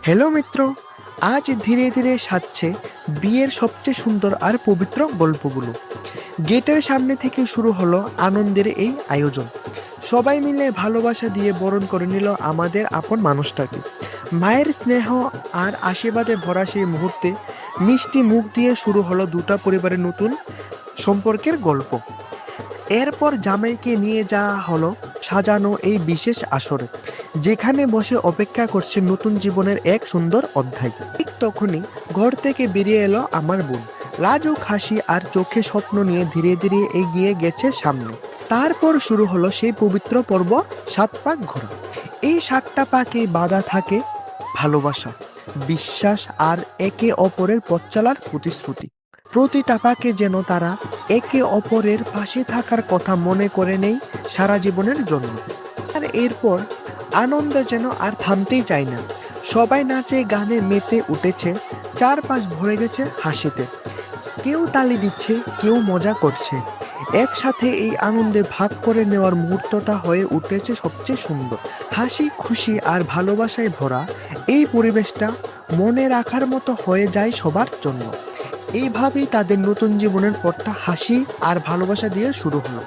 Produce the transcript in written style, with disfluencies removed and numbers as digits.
Hello মিত্র, আজ ধীরে ধীরে সাজছে বিয়ের সবচেয়ে সুন্দর আর পবিত্র গল্পগুলো। গেটের সামনে থেকে শুরু হলো আনন্দের এই আয়োজন। সবাই মিলে ভালোবাসা দিয়ে বরণ করে নিল আমাদের আপন মানুষটাকে। মায়ের স্নেহ আর আশীর্বাদে ভরা সেই মুহূর্তে মিষ্টি মুখ দিয়ে শুরু হলো দুটো পরিবারের নতুন সম্পর্কের গল্প। এরপর জামাইকে নিয়ে যাওয়া হলো সাজানো এই বিশেষ আসরে, যেখানে বসে অপেক্ষা করছে নতুন জীবনের এক সুন্দর অধ্যায়। ঠিক তখনই ঘর থেকে বেরিয়ে এলো আমার বোন। লাজুক হাসি আর চোখে স্বপ্ন নিয়ে ধীরে ধীরে এগিয়ে গেছে সামনে। তারপর শুরু হলো সেই পবিত্র পর্ব, 7 পাক ঘোরা। এই 7টা পাকে বাঁধা থাকে ভালোবাসা, বিশ্বাস আর একে অপরের পথ চলার প্রতিশ্রুতি। প্রতিটা পাকে যেন তারা একে অপরের পাশে থাকার কথা মনে করে নেই সারা জীবনের জন্য। আর এরপর আনন্দ যেন আর থামতেই চায় না। সবাই নাচে গানে মেতে উঠেছে, চারপাশ ভরে গেছে হাসিতে। কেউ তালি দিচ্ছে, কেউ মজা করছে। একসাথে এই আনন্দে ভাগ করে নেওয়ার মুহূর্তটা হয়ে উঠেছে সবচেয়ে সুন্দর। হাসি খুশি আর ভালোবাসায় ভরা এই পরিবেশটা মনে রাখার মতো হয়ে যায় সবার জন্য। এইভাবেই তাদের নতুন জীবনের পথটা হাসি আর ভালোবাসা দিয়ে শুরু হলো।